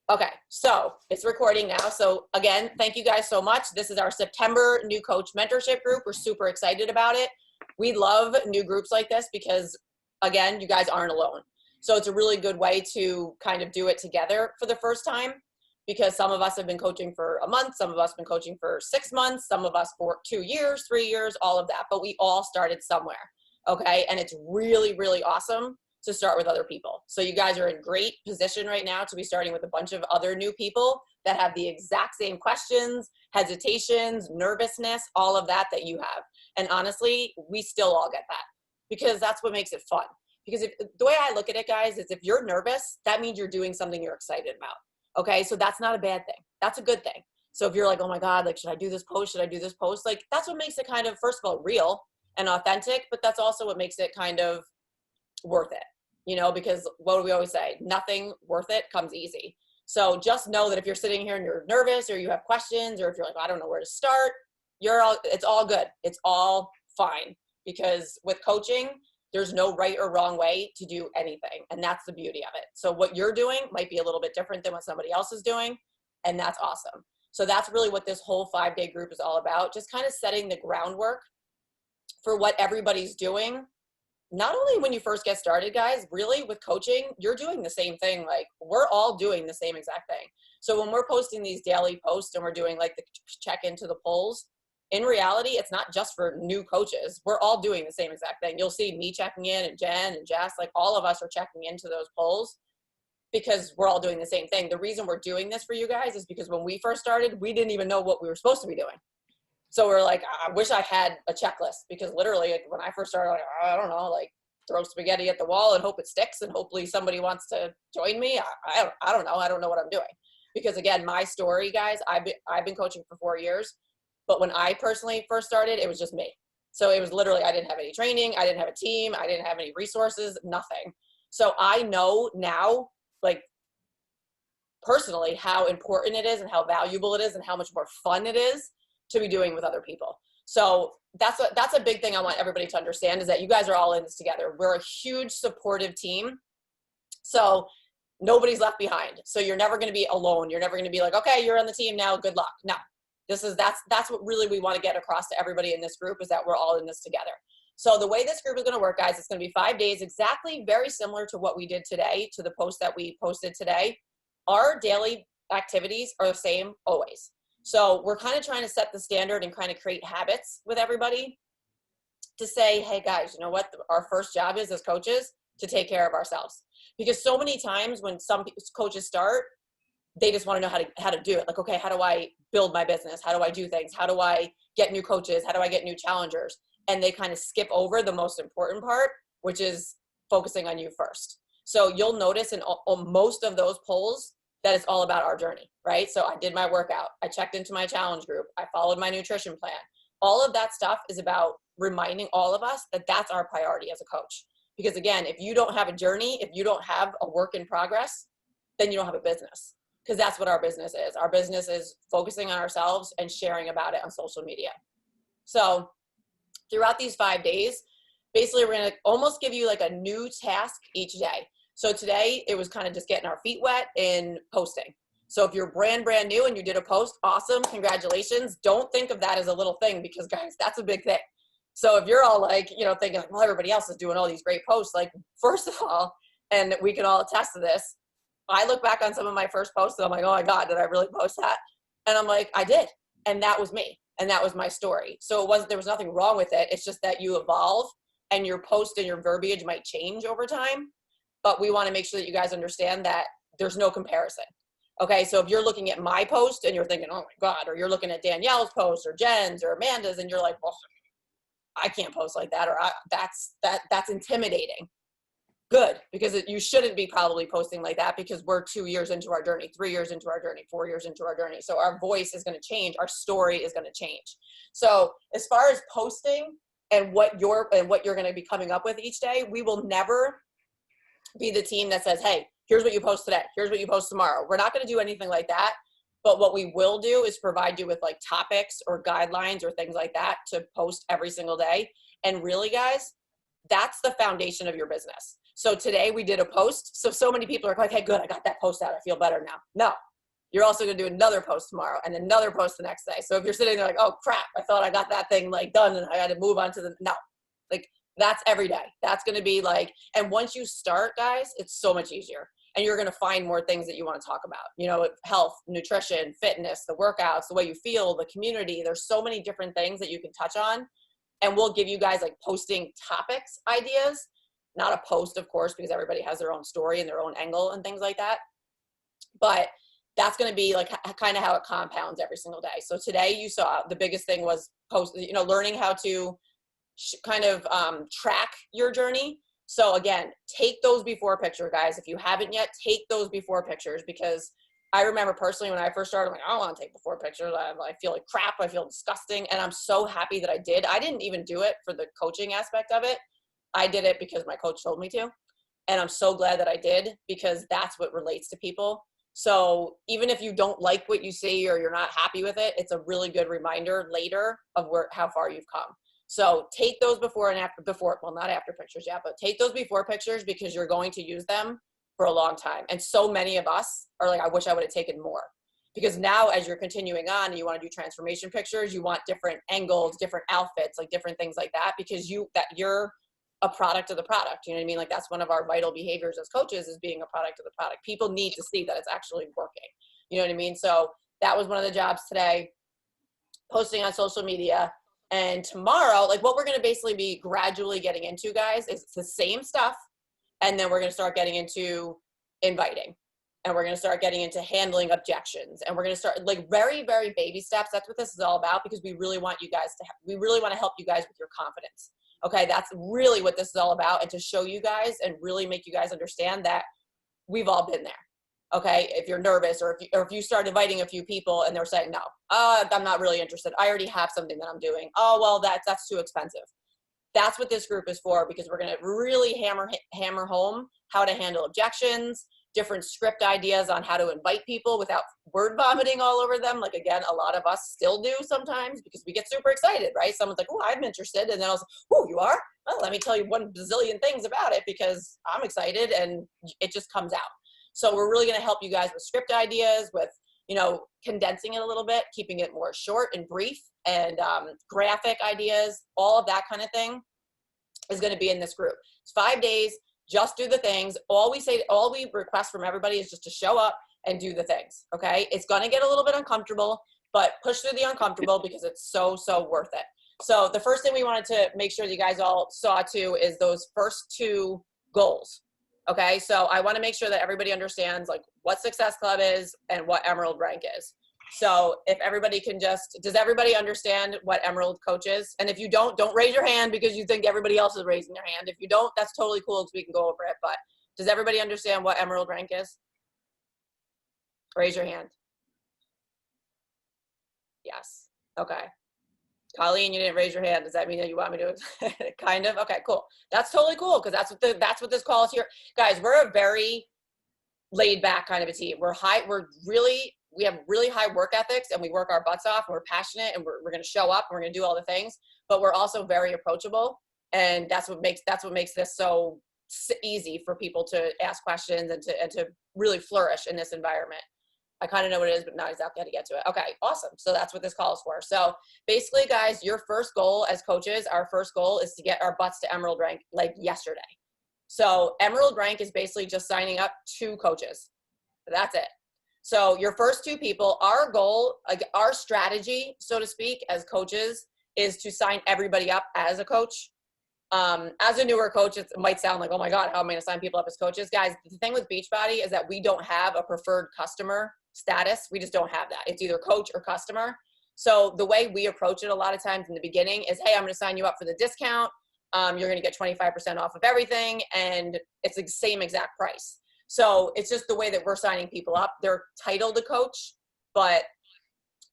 Okay, so it's recording now. So again, thank you guys so much. This is our September new coach mentorship group. We're super excited about it. We love new groups like this because, again, you guys aren't alone. So it's a really good way to kind of do it together for the first time, because some of us have been coaching for a month, some of us have been coaching for 6 months, some of us for 2 years, 3 years, all of that. But we all started somewhere, okay? And it's really, really awesome to start with other people. So you guys are in great position right now to be starting with a bunch of other new people that have the exact same questions, hesitations, nervousness, all of that you have. And honestly, we still all get that because that's what makes it fun. Because the way I look at it, guys, is if you're nervous, that means you're doing something you're excited about. Okay, so that's not a bad thing. That's a good thing. So if you're like, oh my God, like, should I do this post? Should I do this post? Like, that's what makes it kind of, first of all, real and authentic, but that's also what makes it kind of worth it, because what do we always say? Nothing worth it comes easy. So just know that if you're sitting here and you're nervous or you have questions, or if you're like, I don't know where to start, it's all good. It's all fine, because with coaching, there's no right or wrong way to do anything. And that's the beauty of it. So what you're doing might be a little bit different than what somebody else is doing. And that's awesome. So that's really what this whole 5-day group is all about. Just kind of setting the groundwork for what everybody's doing. Not only when you first get started, guys, really with coaching, you're doing the same thing. Like, we're all doing the same exact thing. So when we're posting these daily posts and we're doing like the check into the polls, in reality, it's not just for new coaches. We're all doing the same exact thing. You'll see me checking in, and Jen and Jess, like all of us are checking into those polls because we're all doing the same thing. The reason we're doing this for you guys is because when we first started, we didn't even know what we were supposed to be doing. So we're like, I wish I had a checklist, because literally, like, when I first started, like, I don't know, like, throw spaghetti at the wall and hope it sticks, and hopefully somebody wants to join me. I don't know. I don't know what I'm doing. Because again, my story, guys, I've been coaching for 4 years, but when I personally first started, it was just me. So it was literally, I didn't have any training, I didn't have a team, I didn't have any resources, nothing. So I know now, like, personally, how important it is and how valuable it is and how much more fun it is to be doing with other people. So that's a big thing I want everybody to understand, is that you guys are all in this together. We're a huge supportive team. So nobody's left behind. So you're never going to be alone. You're never going to be like, okay, you're on the team now, good luck. No, that's what really we want to get across to everybody in this group, is that we're all in this together. So the way this group is going to work, guys, it's going to be 5 days, exactly very similar to what we did today, to the post that we posted today. Our daily activities are the same always. So we're kind of trying to set the standard and kind of create habits with everybody to say, hey guys, you know what? Our first job is, as coaches, to take care of ourselves. Because so many times when some coaches start, they just want to know how to do it. Like, okay, how do I build my business? How do I do things? How do I get new coaches? How do I get new challengers? And they kind of skip over the most important part, which is focusing on you first. So you'll notice in most of those polls that it's all about our journey, right? So I did my workout. I checked into my challenge group. I followed my nutrition plan. All of that stuff is about reminding all of us that that's our priority as a coach. Because again, if you don't have a journey, if you don't have a work in progress, then you don't have a business. Because that's what our business is. Our business is focusing on ourselves and sharing about it on social media. So throughout these 5 days, basically we're going to almost give you like a new task each day. So today it was kind of just getting our feet wet in posting. So if you're brand new and you did a post, awesome, congratulations. Don't think of that as a little thing, because guys, that's a big thing. So if you're all like, thinking like, well, everybody else is doing all these great posts, like, first of all, and we can all attest to this, I look back on some of my first posts and I'm like, oh my God, did I really post that? And I'm like, I did. And that was me. And that was my story. So there was nothing wrong with it. It's just that you evolve and your post and your verbiage might change over time. But we want to make sure that you guys understand that there's no comparison. Okay, so if you're looking at my post and you're thinking, oh my God, or you're looking at Danielle's post or Jen's or Amanda's, and you're like, well, I can't post like that, or that's intimidating. Good, because you shouldn't be probably posting like that, because we're 2 years into our journey, 3 years into our journey, 4 years into our journey. So our voice is going to change. Our story is going to change. So as far as posting and what you're going to be coming up with each day, we will never be the team that says, hey, here's what you post today, here's what you post tomorrow. We're not going to do anything like that. But what we will do is provide you with like topics or guidelines or things like that to post every single day. And really, guys, that's the foundation of your business. So today we did a post. So many people are like, hey, good, I got that post out. I feel better now. No, you're also going to do another post tomorrow and another post the next day. So if you're sitting there like, oh crap, I thought I got that thing like done and I had to move on to the, no, like that's every day. That's going to be like, and once you start, guys, it's so much easier. And you're going to find more things that you want to talk about, you know, health, nutrition, fitness, the workouts, the way you feel, the community. There's so many different things that you can touch on. And we'll give you guys like posting topics ideas, not a post, of course, because everybody has their own story and their own angle and things like that. But that's going to be like kind of how it compounds every single day. So today you saw the biggest thing was learning how to kind of track your journey. So again, take those before picture, guys. If you haven't yet, take those before pictures, because I remember personally when I first started, I'm like, I don't want to take before pictures. I feel like crap. I feel disgusting. And I'm so happy that I did. I didn't even do it for the coaching aspect of it. I did it because my coach told me to. And I'm so glad that I did, because that's what relates to people. So even if you don't like what you see or you're not happy with it, it's a really good reminder later of how far you've come. So take those before and after, well, not after pictures yet, but take those before pictures, because you're going to use them for a long time. And so many of us are like, I wish I would have taken more. Because now as you're continuing on and you want to do transformation pictures, you want different angles, different outfits, like different things like that, because you're a product of the product. You know what I mean? Like that's one of our vital behaviors as coaches, is being a product of the product. People need to see that it's actually working. You know what I mean? So that was one of the jobs today, posting on social media. And tomorrow, like what we're going to basically be gradually getting into, guys, is the same stuff. And then we're going to start getting into inviting, and we're going to start getting into handling objections. And we're going to start like very, very baby steps. That's what this is all about, because we really want you guys we really want to help you guys with your confidence. Okay. That's really what this is all about. And to show you guys and really make you guys understand that we've all been there. Okay. If you're nervous, or if you start inviting a few people and they're saying, no, I'm not really interested. I already have something that I'm doing. Oh, well, that's too expensive. That's what this group is for, because we're going to really hammer home how to handle objections, different script ideas on how to invite people without word vomiting all over them. Like, again, a lot of us still do sometimes, because we get super excited, right? Someone's like, oh, I'm interested. And then I was like, oh, you are? Well, let me tell you 1 bazillion things about it, because I'm excited, and it just comes out. So we're really going to help you guys with script ideas, with, condensing it a little bit, keeping it more short and brief, and graphic ideas, all of that kind of thing is going to be in this group. It's 5 days. Just do the things. All we request from everybody is just to show up and do the things. Okay. It's going to get a little bit uncomfortable, but push through the uncomfortable, because it's so, so worth it. So the first thing we wanted to make sure that you guys all saw too is those first 2 goals. Okay. So I want to make sure that everybody understands like what Success Club is and what Emerald Rank is. So if everybody can does everybody understand what Emerald Coach is? And if you don't raise your hand because you think everybody else is raising their hand. If you don't, that's totally cool, because we can go over it. But does everybody understand what Emerald Rank is? Raise your hand. Yes. Okay. Colleen, you didn't raise your hand. Does that mean that you want me to? Kind of. Okay, cool. That's totally cool, because that's what this call is here. Guys, we're a very laid back kind of a team. We have really high work ethics, and we work our butts off, and we're passionate, and we're going to show up, and we're going to do all the things, but we're also very approachable. And that's what makes this so easy for people to ask questions and to really flourish in this environment. I kind of know what it is, but not exactly how to get to it. Okay, awesome. So that's what this call is for. So basically, guys, your first goal as coaches, our first goal is to get our butts to Emerald Rank like yesterday. So Emerald Rank is basically just signing up 2 coaches. That's it. So your first 2 people, our goal, our strategy, so to speak, as coaches is to sign everybody up as a coach. As a newer coach, it might sound like, oh my God, how am I going to sign people up as coaches? Guys, the thing with Beachbody is that we don't have a preferred customer status. We just don't have that. It's either coach or customer. So the way we approach it a lot of times in the beginning is, hey, I'm going to sign you up for the discount. You're going to get 25% off of everything, and it's the same exact price. So it's just the way that we're signing people up. They're titled a coach, but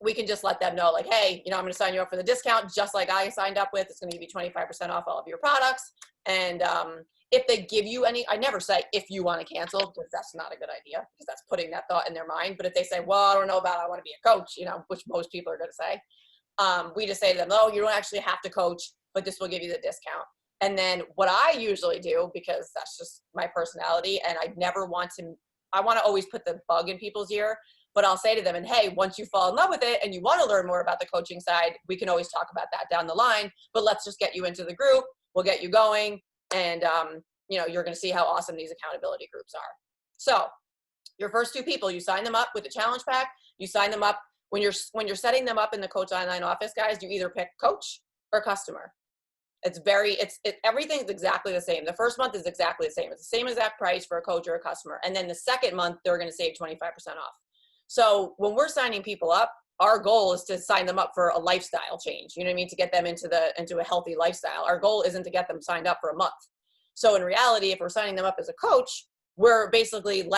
we can just let them know like, hey, I'm going to sign you up for the discount, just like I signed up with. It's going to give you 25% off all of your products. And if they give you any, I never say if you want to cancel, because that's not a good idea, because that's putting that thought in their mind. But if they say, well, I don't know about it, I want to be a coach, which most people are going to say, we just say to them, oh, you don't actually have to coach, but this will give you the discount. And then what I usually do, because that's just my personality, and I want to always put the bug in people's ear, but I'll say to them, and hey, once you fall in love with it and you want to learn more about the coaching side, we can always talk about that down the line, but let's just get you into the group. We'll get you going. And, you're going to see how awesome these accountability groups are. So your first 2 people, you sign them up with a challenge pack. You sign them up when you're setting them up in the Coach Online office, guys, you either pick coach or customer. Everything's exactly the same. The first month is exactly the same. It's the same exact price for a coach or a customer. And then the second month, they're going to save 25% off. So when we're signing people up, our goal is to sign them up for a lifestyle change. You know what I mean? To get them into a healthy lifestyle. Our goal isn't to get them signed up for a month. So in reality, if we're signing them up as a coach, we're basically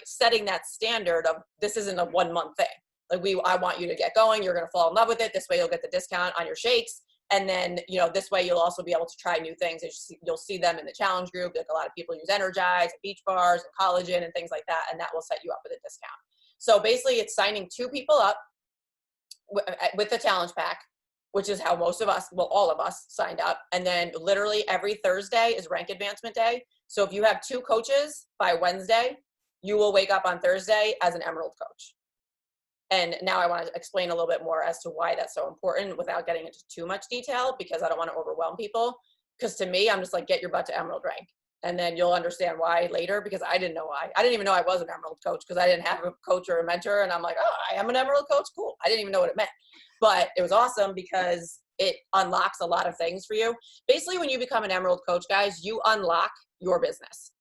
setting that standard of this isn't a 1 month thing. I want you to get going. You're going to fall in love with it. This way you'll get the discount on your shakes. And then, this way you'll also be able to try new things. You'll see them in the challenge group. Like a lot of people use Energize, Beach Bars, and Collagen and things like that. And that will set you up with a discount. So basically it's signing 2 people up with the challenge pack, which is how all of us signed up. And then literally every Thursday is rank advancement day. So if you have 2 coaches by Wednesday, you will wake up on Thursday as an Emerald coach. And now I want to explain a little bit more as to why that's so important without getting into too much detail, because I don't want to overwhelm people. Because to me, I'm just like, get your butt to Emerald rank. And then you'll understand why later, because I didn't know why. I didn't even know I was an Emerald coach because I didn't have a coach or a mentor. And I'm like, oh, I am an Emerald coach? Cool. I didn't even know what it meant. But it was awesome because it unlocks a lot of things for you. Basically, when you become an Emerald coach, guys, you unlock your business.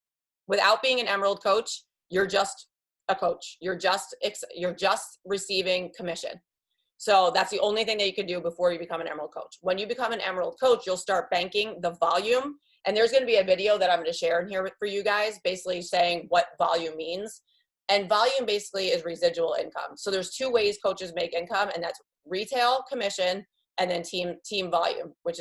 Without being an Emerald coach, you're just a coach. You're just receiving commission. So that's the only thing that you can do before you become an Emerald coach. When you become an Emerald coach, you'll start banking the volume. And there's going to be a video that I'm going to share in here for you guys, basically saying what volume means. And volume basically is residual income. So there's 2 ways coaches make income, and that's retail commission and then team volume, which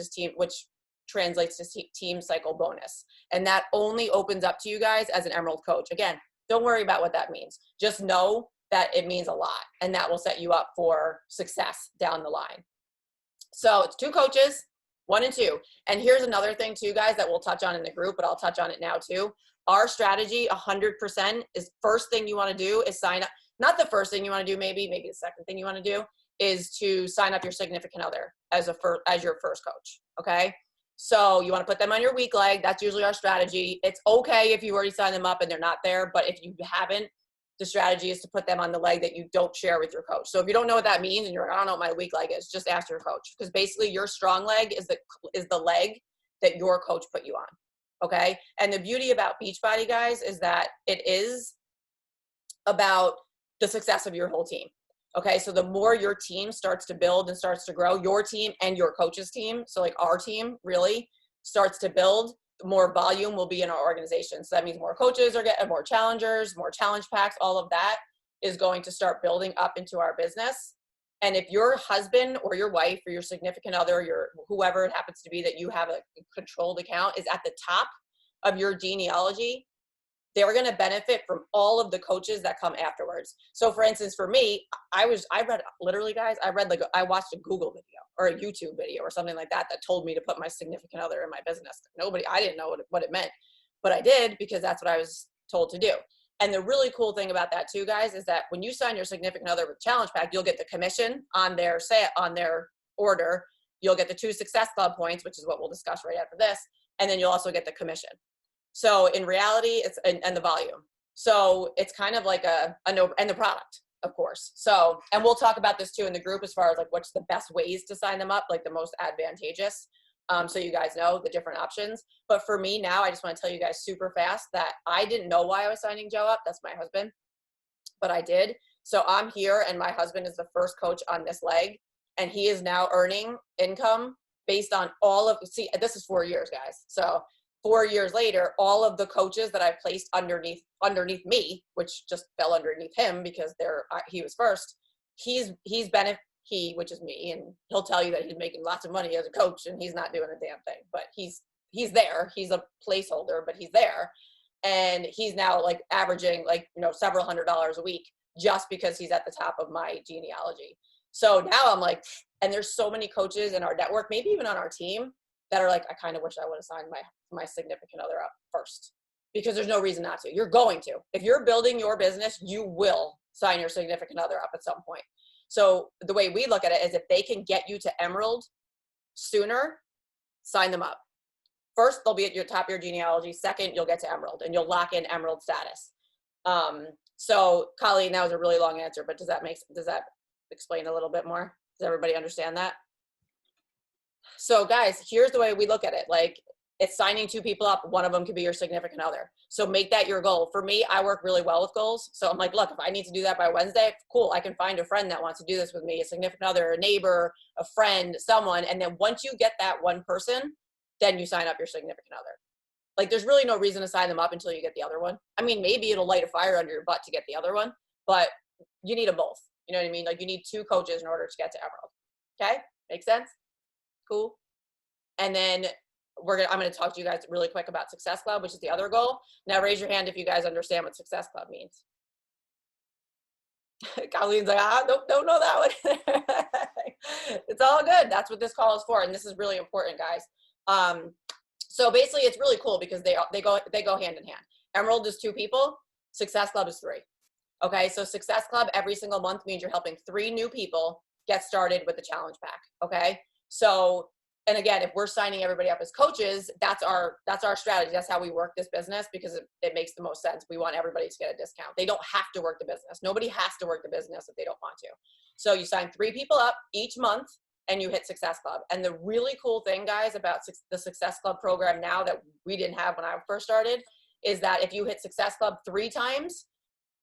translates to team cycle bonus. And that only opens up to you guys as an Emerald coach. Again, don't worry about what that means. Just know that it means a lot, and that will set you up for success down the line. So it's 2 coaches, 1 and 2. And here's another thing too, guys, that we'll touch on in the group, but I'll touch on it now too. Our strategy 100% is first thing you want to do is sign up. Not the first thing you want to do, maybe the second thing you want to do is to sign up your significant other as your first coach. Okay. So you want to put them on your weak leg. That's usually our strategy. It's okay if you already signed them up and they're not there, but if you haven't, the strategy is to put them on the leg that you don't share with your coach. So if you don't know what that means and you're like, I don't know what my weak leg is, just ask your coach, because basically your strong leg is the leg that your coach put you on. Okay. And the beauty about Beachbody, guys, is that it is about the success of your whole team. Okay. So the more your team starts to build and starts to grow, your team and your coach's team, so like our team really starts to build, more volume will be in our organization. So that means more coaches are getting more challengers, more challenge packs. All of that is going to start building up into our business. And if your husband or your wife or your significant other, your whoever it happens to be that you have a controlled account is at the top of your genealogy, they're going to benefit from all of the coaches that come afterwards. So for instance, for me, I watched a Google video or a YouTube video or something like that told me to put my significant other in my business. I didn't know what it meant, but I did because that's what I was told to do. And the really cool thing about that too, guys, is that when you sign your significant other with Challenge Pack, you'll get the commission on their order. You'll get the 2 Success Club points, which is what we'll discuss right after this. And then you'll also get the commission. So in reality, it's and the volume. So it's kind of like and the product, of course. So, and we'll talk about this too in the group as far as like what's the best ways to sign them up, like the most advantageous. So you guys know the different options. But for me now, I just want to tell you guys super fast that I didn't know why I was signing Joe up. That's my husband, but I did. So I'm here and my husband is the first coach on this leg, and he is now earning income based on this is 4 years, guys. So 4 years later, all of the coaches that I've placed underneath me, which just fell underneath him because he was first, which is me, and he'll tell you that he's making lots of money as a coach and he's not doing a damn thing, but he's there. He's a placeholder, but he's there. And he's now like averaging several $100s a week just because he's at the top of my genealogy. So now I'm like, and there's so many coaches in our network, maybe even on our team, that are like, I kind of wish I would have signed my significant other up first, because there's no reason not to. You're going to. If you're building your business, you will sign your significant other up at some point. So the way we look at it is if they can get you to Emerald sooner, sign them up. First, they'll be at your top of your genealogy. Second, you'll get to Emerald and you'll lock in Emerald status. So Colleen, that was a really long answer, but does that explain a little bit more? Does everybody understand that? So guys, here's the way we look at it. Like, it's signing 2 people up. One of them could be your significant other. So make that your goal. For me, I work really well with goals. So I'm like, look, if I need to do that by Wednesday, cool. I can find a friend that wants to do this with me, a significant other, a neighbor, a friend, someone. And then once you get that one person, then you sign up your significant other. Like, there's really no reason to sign them up until you get the other one. I mean, maybe it'll light a fire under your butt to get the other one, but you need them both. You know what I mean? Like, you need 2 coaches in order to get to Emerald. Okay? Make sense? Cool. And then I'm going to talk to you guys really quick about Success Club, which is the other goal. Now raise your hand if you guys understand what Success Club means. Colleen's like, nope, don't know that one. It's all good. That's what this call is for. And this is really important, guys. So basically it's really cool because they go hand in hand. Emerald is 2 people. Success Club is 3. Okay. So Success Club every single month means you're helping 3 new people get started with the challenge pack. Okay. So, and again, if we're signing everybody up as coaches, that's our strategy. That's how we work this business, because it makes the most sense. We want everybody to get a discount. They don't have to work the business. Nobody has to work the business if they don't want to. So you sign 3 people up each month and you hit Success Club. And the really cool thing, guys, about the Success Club program now that we didn't have when I first started is that if you hit Success Club 3 times,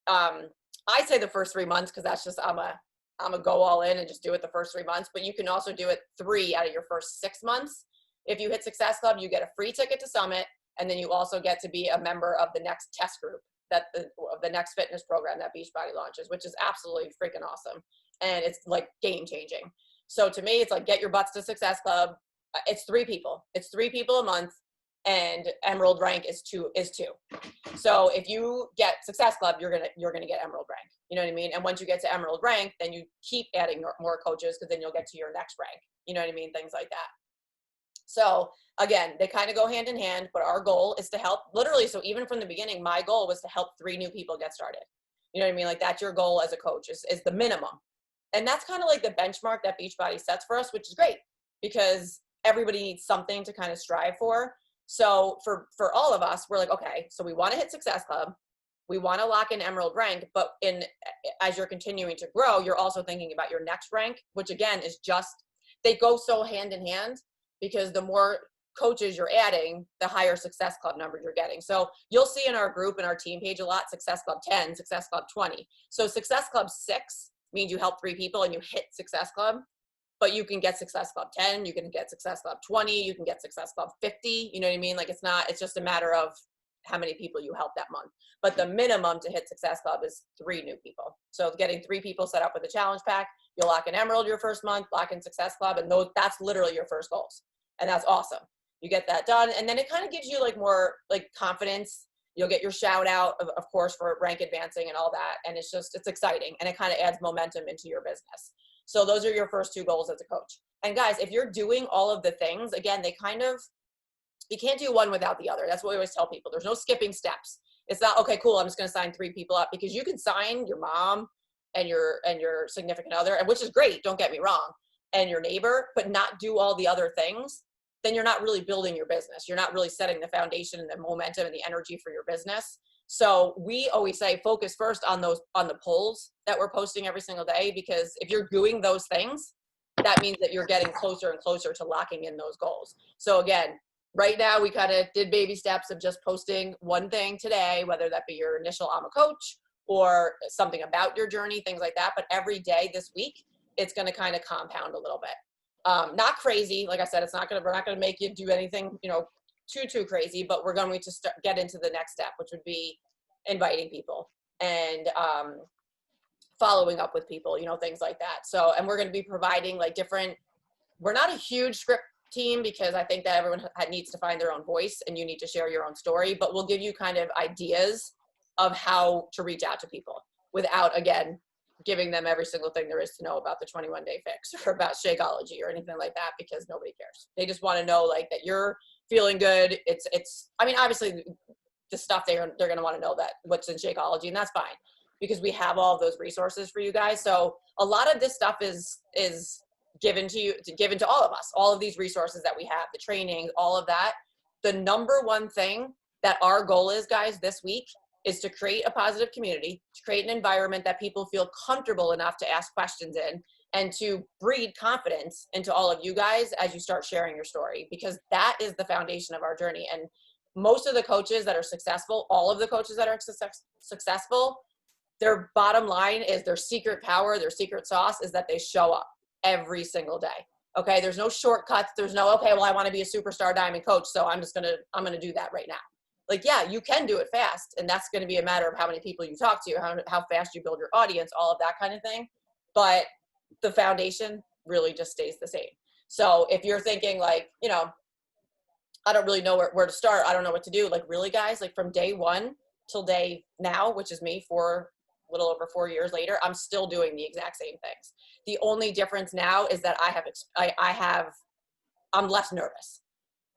I say the first 3 months, because that's just, I'm a go all in and just do it the first 3 months, but you can also do it 3 out of your first 6 months. If you hit Success Club, you get a free ticket to Summit, and then you also get to be a member of the next test group of the next fitness program that Beachbody launches, which is absolutely freaking awesome. And it's like game changing. So to me, it's like, get your butts to Success Club. It's 3 people. It's 3 people a month, and Emerald rank is 2. So if you get Success Club, you're gonna get Emerald rank. You know what I mean? And once you get to Emerald rank, then you keep adding more coaches, because then you'll get to your next rank. You know what I mean? Things like that. So again, they kind of go hand in hand, but our goal is to help, literally. So even from the beginning, my goal was to help 3 new people get started. You know what I mean? Like, that's your goal as a coach, is the minimum. And that's kind of like the benchmark that Beachbody sets for us, which is great, because everybody needs something to kind of strive for. So for all of us, we're like, okay, so we want to hit Success Club. We want to lock in Emerald rank, but as you're continuing to grow, you're also thinking about your next rank, which again is they go so hand in hand, because the more coaches you're adding, the higher Success Club numbers you're getting. So you'll see in our group and our team page a lot, Success Club 10, Success Club 20. So Success Club 6 means you help 3 people and you hit Success Club, but you can get Success Club 10, you can get Success Club 20, you can get Success Club 50. You know what I mean? Like, it's just a matter of how many people you help that month. But the minimum to hit Success Club is 3 new people. So getting 3 people set up with the challenge pack, you'll lock in Emerald your first month, lock in Success Club, and that's literally your first goals. And that's awesome. You get that done, and then it kind of gives you like more like confidence. You'll get your shout out, of course, for rank advancing and all that. And it's exciting, and it kind of adds momentum into your business. So those are your first 2 goals as a coach. And guys, if you're doing all of the things, again, you can't do one without the other. That's what we always tell people. There's no skipping steps. It's not, okay, cool, I'm just going to sign 3 people up, because you can sign your mom and your significant other, and which is great, don't get me wrong, and your neighbor, but not do all the other things. Then you're not really building your business. You're not really setting the foundation and the momentum and the energy for your business. So we always say, focus first on the polls that we're posting every single day, because if you're doing those things, that means that you're getting closer and closer to locking in those goals. So again, right now we kind of did baby steps of just posting one thing today, whether that be your initial I'm a coach or something about your journey, things like that. But every day this week, it's going to kind of compound a little bit. Not crazy. Like I said, we're not going to make you do anything, too crazy, but we're going to get into the next step, which would be inviting people and following up with people, things like that. So, and we're going to be providing like we're not a huge script team, because I think that everyone needs to find their own voice and you need to share your own story, but we'll give you kind of ideas of how to reach out to people without, again, giving them every single thing there is to know about the 21-day fix or about Shakeology or anything like that, because nobody cares. They just want to know like that you're feeling good. I mean, obviously the stuff they're going to want to know that what's in Shakeology, and that's fine because we have all of those resources for you guys. So a lot of this stuff is given to all of us, all of these resources that we have, the training, all of that. The number one thing that our goal is, guys, this week is to create a positive community, to create an environment that people feel comfortable enough to ask questions in, and to breed confidence into all of you guys as you start sharing your story, because that is the foundation of our journey. And most of the coaches that are successful, all of the coaches that are successful, their bottom line is their secret power, their secret sauce is that they show up every single day. Okay. There's no shortcuts. There's no, okay, well, I want to be a superstar diamond coach, so I'm going to do that right now. Like, yeah, you can do it fast. And that's going to be a matter of how many people you talk to, how fast you build your audience, all of that kind of thing. But the foundation really just stays the same. So if you're thinking like, you know, I don't really know where to start, I don't know what to do. Like, really, guys, like from day one till day now, which is me for a little over 4 years later, I'm still doing the exact same things. The only difference now is that I'm less nervous.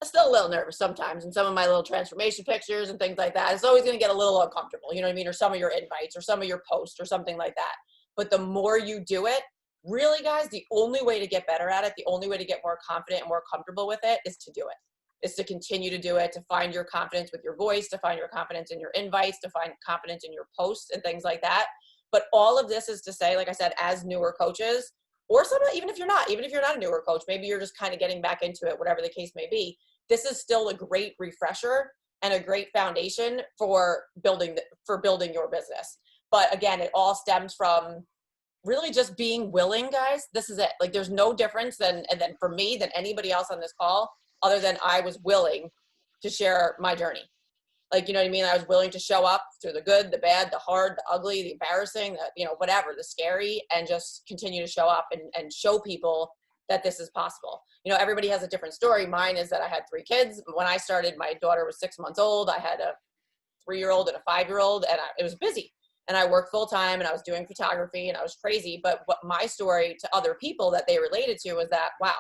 I'm still a little nervous sometimes in some of my little transformation pictures and things like that. It's always going to get a little uncomfortable, you know what I mean? Or some of your invites or some of your posts or something like that. But the more you do it, really, guys, the only way to get better at it, the only way to get more confident and more comfortable with it is to do it, is to continue to do it, to find your confidence with your voice, to find your confidence in your invites, to find confidence in your posts and things like that. But all of this is to say, like I said, as newer coaches, or even if you're not a newer coach, maybe you're just kind of getting back into it, whatever the case may be, this is still a great refresher and a great foundation for building your business. But again, it all stems from really just being willing, guys. This is it. Like, there's no difference than for me than anybody else on this call, other than I was willing to share my journey. Like, you know what I mean? I was willing to show up through the good, the bad, the hard, the ugly, the embarrassing, whatever, the scary, and just continue to show up and show people that this is possible. You know, everybody has a different story. Mine is that I had 3 kids. When I started, my daughter was 6 months old. I had a 3-year-old and a 5-year-old, and it was busy. And I worked full time, and I was doing photography, and I was crazy. But what my story to other people that they related to was that, wow,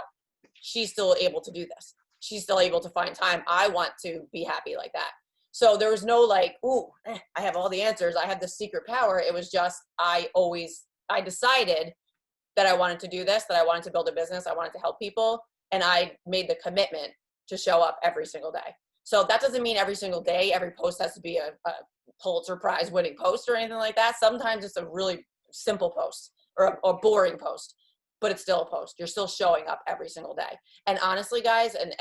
she's still able to do this. She's still able to find time. I want to be happy like that. So there was no like, ooh, I have all the answers, I have this secret power. It was just, I decided that I wanted to do this, that I wanted to build a business, I wanted to help people, and I made the commitment to show up every single day. So that doesn't mean every single day, every post has to be a Pulitzer Prize winning post or anything like that. Sometimes it's a really simple post or a boring post, but it's still a post. You're still showing up every single day. And honestly, guys, and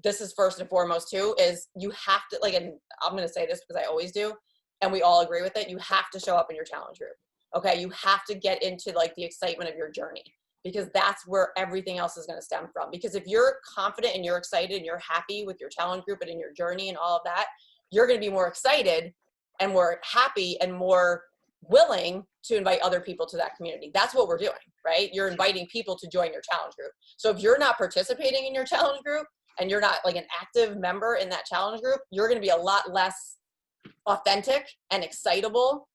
this is first and foremost too, is you have to, like, and I'm going to say this because I always do, and we all agree with it, you have to show up in your challenge group. Okay. You have to get into like the excitement of your journey, because that's where everything else is going to stem from. Because if you're confident and you're excited and you're happy with your challenge group and in your journey and all of that, you're going to be more excited and more happy and more willing to invite other people to that community. That's what we're doing, right? You're inviting people to join your challenge group. So if you're not participating in your challenge group and you're not like an active member in that challenge group, you're going to be a lot less authentic and excitable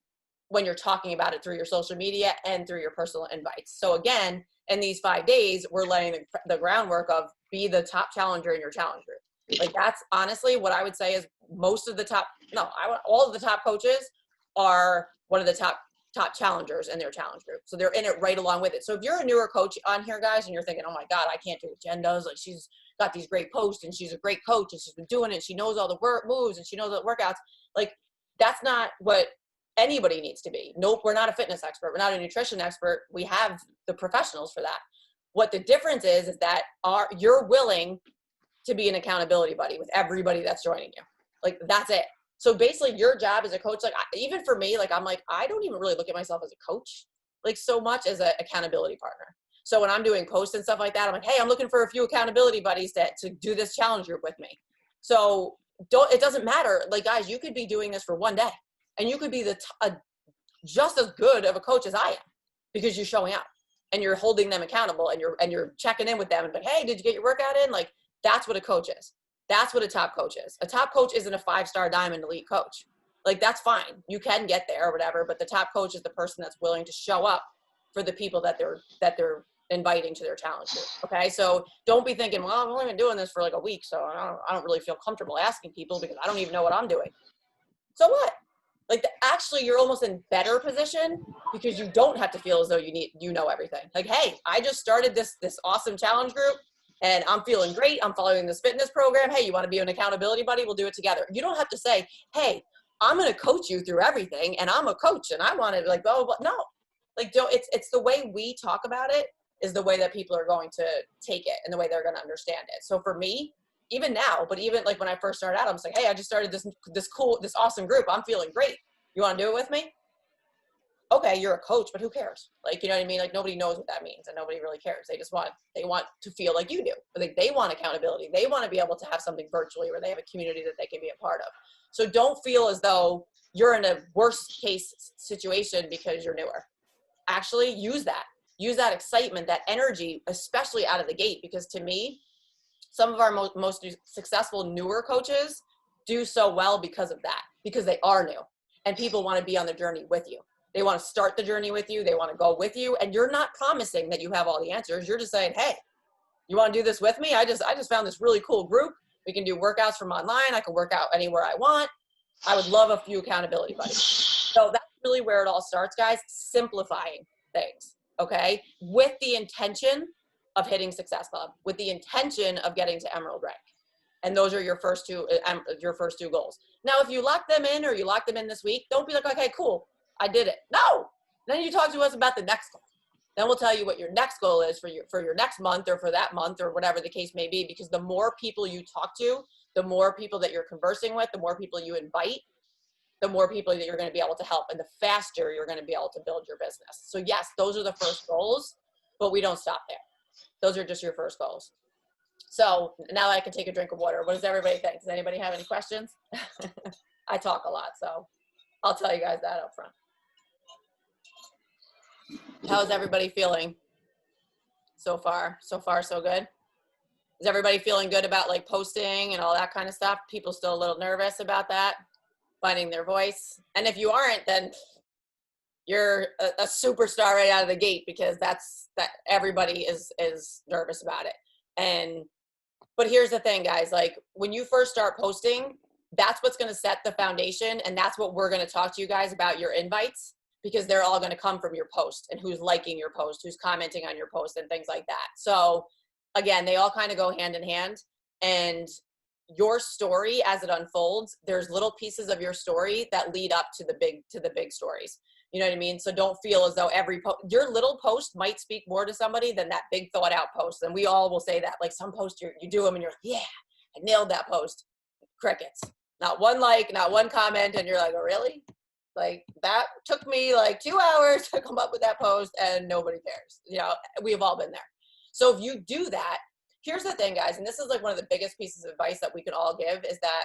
when you're talking about it through your social media and through your personal invites. So again, in these 5 days, we're laying the groundwork of be the top challenger in your challenge group. Like, that's honestly what I would say is all of the top coaches are one of the top challengers in their challenge group. So they're in it right along with it. So if you're a newer coach on here, guys, and you're thinking, oh my God, I can't do what Jen does. Like, she's got these great posts and she's a great coach and she's been doing it. She knows all the moves and she knows all the workouts. Like, that's not what anybody needs to be. Nope. We're not a fitness expert. We're not a nutrition expert. We have the professionals for that. What the difference is that you're willing to be an accountability buddy with everybody that's joining you. Like, that's it. So basically your job as a coach, like, even for me, like, I'm like, I don't even really look at myself as a coach, like, so much as an accountability partner. So when I'm doing posts and stuff like that, I'm like, hey, I'm looking for a few accountability buddies to do this challenge group with me. So it doesn't matter. Like, guys, you could be doing this for 1 day and you could be just as good of a coach as I am, because you're showing up and you're holding them accountable and you're checking in with them and like, hey, did you get your workout in? Like, that's what a coach is. That's what a top coach is. A top coach isn't a 5-star diamond elite coach. Like, that's fine. You can get there or whatever, but the top coach is the person that's willing to show up for the people that they're inviting to their challenge group. Okay. So don't be thinking, well, I've only been doing this for like a week, so I don't really feel comfortable asking people because I don't even know what I'm doing. So what? Like, actually, you're almost in better position because you don't have to feel as though you know everything. Like, hey, I just started this awesome challenge group and I'm feeling great. I'm following this fitness program. Hey, you want to be an accountability buddy? We'll do it together. You don't have to say, hey, I'm going to coach you through everything and I'm a coach and I want to like, oh, but no, like, don't, it's the way we talk about it is the way that people are going to take it and the way they're going to understand it. So for me, even now, but even like when I first started out, I'm like, hey, I just started this awesome group. I'm feeling great. You want to do it with me? Okay, you're a coach, but who cares? Like, you know what I mean? Like, nobody knows what that means and nobody really cares. They want to feel like you do. Like, they want accountability. They want to be able to have something virtually where they have a community that they can be a part of. So don't feel as though you're in a worst case situation because you're newer. Actually use that excitement, that energy, especially out of the gate, because to me, some of our most successful newer coaches do so well because of that, because they are new and people want to be on the journey with you. They want to start the journey with you. They want to go with you. And you're not promising that you have all the answers. You're just saying, hey, you want to do this with me? I just found this really cool group. We can do workouts from online. I can work out anywhere I want. I would love a few accountability buddies. So that's really where it all starts, guys. Simplifying things, okay? With the intention of hitting Success Club, with the intention of getting to Emerald rank. And those are your first two goals. Now, if you lock them in or you lock them in this week, don't be like, okay, cool, I did it. No, then you talk to us about the next goal. Then we'll tell you what your next goal is for your next month or for that month or whatever the case may be, because the more people you talk to, the more people that you're conversing with, the more people you invite, the more people that you're going to be able to help and the faster you're going to be able to build your business. So yes, those are the first goals, but we don't stop there. Those are just your first goals. So now that I can take a drink of water, what does everybody think? Does anybody have any questions? I talk a lot, so I'll tell you guys that up front. How's everybody feeling so far? So far, so good? Is everybody feeling good about like posting and all that kind of stuff? People still a little nervous about that, finding their voice. And if you aren't, then you're a superstar right out of the gate, because that everybody is nervous about it. But here's the thing, guys, like when you first start posting, that's what's going to set the foundation. And that's what we're going to talk to you guys about, your invites, because they're all going to come from your post and who's liking your post, who's commenting on your post and things like that. So again, they all kind of go hand in hand. And your story, as it unfolds, there's little pieces of your story that lead up to the big stories. You know what I mean? So don't feel as though your little post might speak more to somebody than that big thought out post. And we all will say that, like some posts you do them and you're like, yeah, I nailed that post. Crickets. Not one like, not one comment. And you're like, oh, really? Like that took me like 2 hours to come up with that post and nobody cares. You know, we've all been there. So if you do that, here's the thing, guys, and this is like one of the biggest pieces of advice that we can all give, is that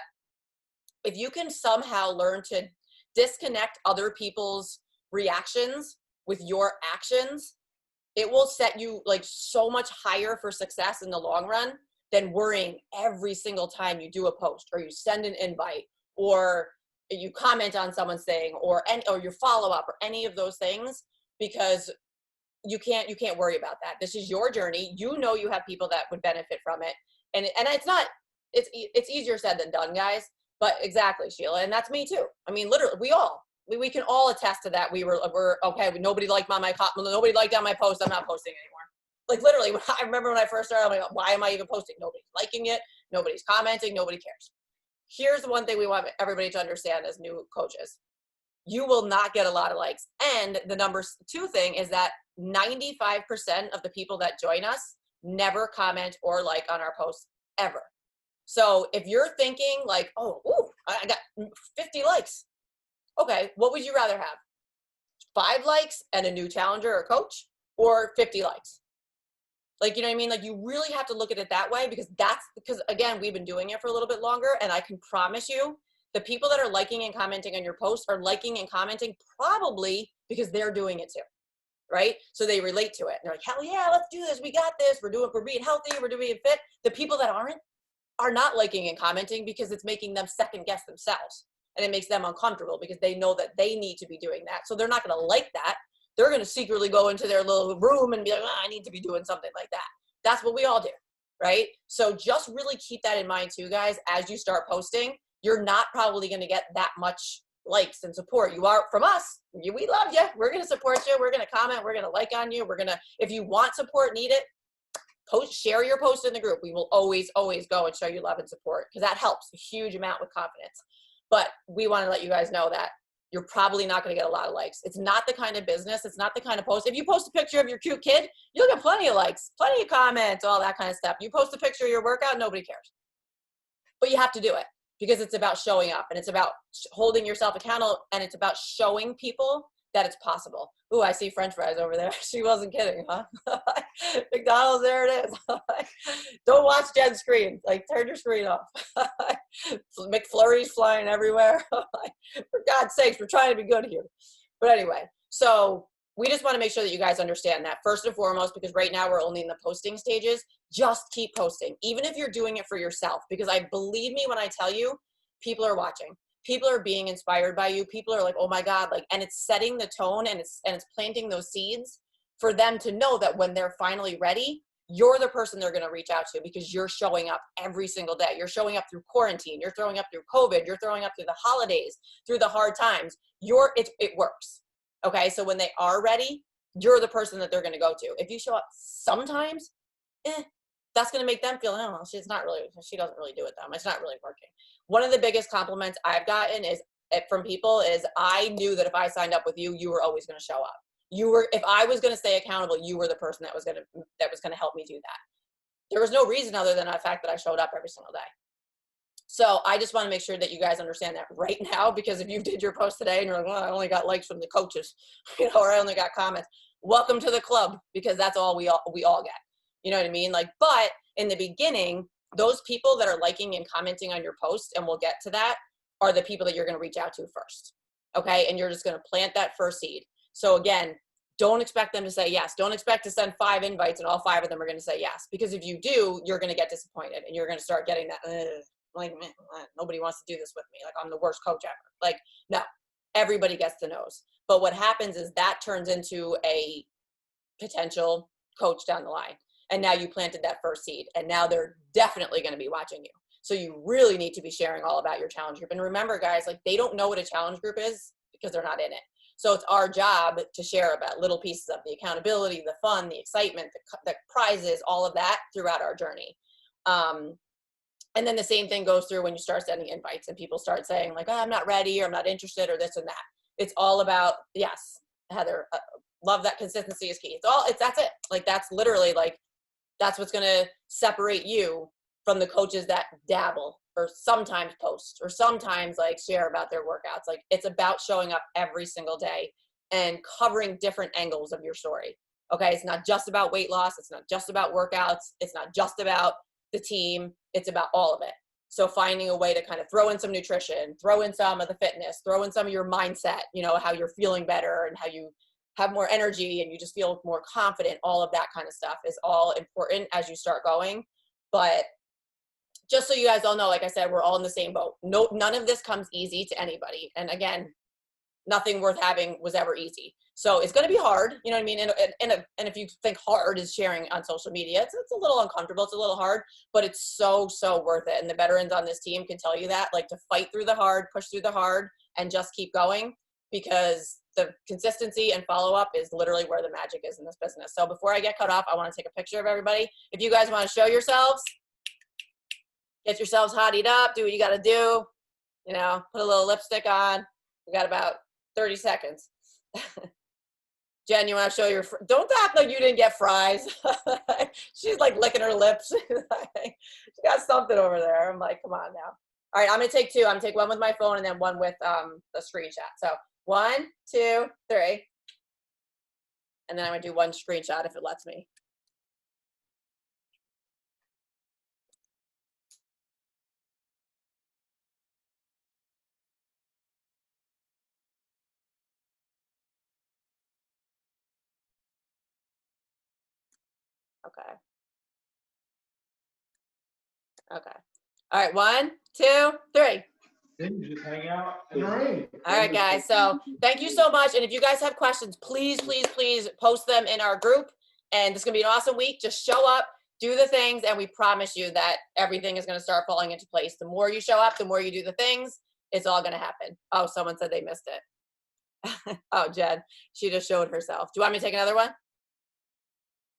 if you can somehow learn to disconnect other people's reactions with your actions, it will set you like so much higher for success in the long run than worrying every single time you do a post or you send an invite or you comment on someone's thing or your follow up or any of those things, because you can't worry about that. This is your journey. You know, you have people that would benefit from it. And it's easier said than done, guys, but exactly, Sheila. And that's me too. I mean, literally we can all attest to that. We're okay. Nobody liked nobody liked on my post. I'm not posting anymore. Like literally, I remember when I first started, I'm like, why am I even posting? Nobody's liking it. Nobody's commenting. Nobody cares. Here's the one thing we want everybody to understand as new coaches. You will not get a lot of likes. And the number two thing is that 95% of the people that join us never comment or like on our posts ever. So if you're thinking like, I got 50 likes. Okay, what would you rather have? 5 likes and a new challenger or coach, or 50 likes? Like, you know what I mean? Like, you really have to look at it that way, because again, we've been doing it for a little bit longer, and I can promise you the people that are liking and commenting on your posts are liking and commenting probably because they're doing it too, right? So they relate to it. They're like, hell yeah, let's do this. We got this. We're being healthy. We're being fit. The people that are not liking and commenting because it's making them second guess themselves. and it makes them uncomfortable because they know that they need to be doing that. So they're not going to like that. They're going to secretly go into their little room and be like, oh, I need to be doing something like that. That's what we all do, right? So just really keep that in mind too, guys. As you start posting, you're not probably going to get that much likes and support. You are from us. We love you. We're going to support you. We're going to comment. We're going to like on you. We're going to, if you want support, need it, post, share your post in the group. We will always, always go and show you love and support because that helps a huge amount with confidence. But we want to let you guys know that you're probably not going to get a lot of likes. It's not the kind of business. It's not the kind of post. If you post a picture of your cute kid, you'll get plenty of likes, plenty of comments, all that kind of stuff. You post a picture of your workout, nobody cares. But you have to do it because it's about showing up and it's about holding yourself accountable and it's about showing people that it's possible. Ooh, I see French fries over there. She wasn't kidding, huh? McDonald's, there it is. Don't watch Jen's screen. Like, turn your screen off. McFlurries flying everywhere. For God's sakes, we're trying to be good here. But anyway, so we just want to make sure that you guys understand that first and foremost, because right now we're only in the posting stages, just keep posting, even if you're doing it for yourself, because I believe me when I tell you, people are watching. People are being inspired by you. People are like, oh my God, like, and it's setting the tone and it's planting those seeds for them to know that when they're finally ready, you're the person they're going to reach out to because you're showing up every single day. You're showing up through quarantine. You're throwing up through COVID. You're throwing up through the holidays, through the hard times. It works. Okay. So when they are ready, you're the person that they're going to go to. If you show up sometimes, that's going to make them feel, oh, she doesn't really do it that much. It's not really working. One of the biggest compliments I've gotten from people is I knew that if I signed up with you, you were always going to show up. If I was going to stay accountable, you were the person that was going to help me do that. There was no reason other than the fact that I showed up every single day. So I just want to make sure that you guys understand that right now, because if you did your post today and you're like, well, I only got likes from the coaches, or I only got comments, welcome to the club, because that's all we all get. You know what I mean? Like, but in the beginning, those people that are liking and commenting on your post, and we'll get to that, are the people that you're going to reach out to first. Okay. And you're just going to plant that first seed. So again, don't expect them to say yes. Don't expect to send 5 invites and all 5 of them are going to say yes. Because if you do, you're going to get disappointed and you're going to start getting that, like, man, nobody wants to do this with me. Like, I'm the worst coach ever. Like, no, everybody gets the no's. But what happens is that turns into a potential coach down the line. And now you planted that first seed. And now they're definitely going to be watching you. So you really need to be sharing all about your challenge group. And remember, guys, like, they don't know what a challenge group is because they're not in it. So it's our job to share about little pieces of the accountability, the fun, the excitement, the prizes, all of that throughout our journey. And then the same thing goes through when you start sending invites and people start saying like, oh, I'm not ready, or I'm not interested, or this and that. It's all about, yes, Heather, love that consistency is key. That's it. Like, that's literally like, that's what's going to separate you from the coaches that dabble or sometimes post or sometimes like share about their workouts. Like, it's about showing up every single day and covering different angles of your story. Okay. It's not just about weight loss. It's not just about workouts. It's not just about the team. It's about all of it. So finding a way to kind of throw in some nutrition, throw in some of the fitness, throw in some of your mindset, how you're feeling better and how you have more energy and you just feel more confident. All of that kind of stuff is all important as you start going. But just so you guys all know, like I said, we're all in the same boat. No, none of this comes easy to anybody. And again, nothing worth having was ever easy. So it's going to be hard, you know what I mean? And if you think hard is sharing on social media, it's a little uncomfortable. It's a little hard, but it's so, so worth it. And the veterans on this team can tell you that, like, to fight through the hard, push through the hard, and just keep going, because the consistency and follow-up is literally where the magic is in this business. So before I get cut off, I want to take a picture of everybody. If you guys want to show yourselves, get yourselves hottied up, do what you got to do, put a little lipstick on. We got about 30 seconds. Jen, you want to show don't act like you didn't get fries. She's like licking her lips. She got something over there. I'm like, come on now. All right, I'm going to take 2. I'm going to take one with my phone and then one with the screenshot. So 1, 2, 3. And then I'm going to do one screenshot if it lets me. Okay. Okay. All right. 1, 2, 3. Then you just hang out in the rain. All right, guys. So thank you so much. And if you guys have questions, please, please, please post them in our group. And it's going to be an awesome week. Just show up, do the things, and we promise you that everything is going to start falling into place. The more you show up, the more you do the things, it's all going to happen. Oh, someone said they missed it. Oh, Jen, she just showed herself. Do you want me to take another one?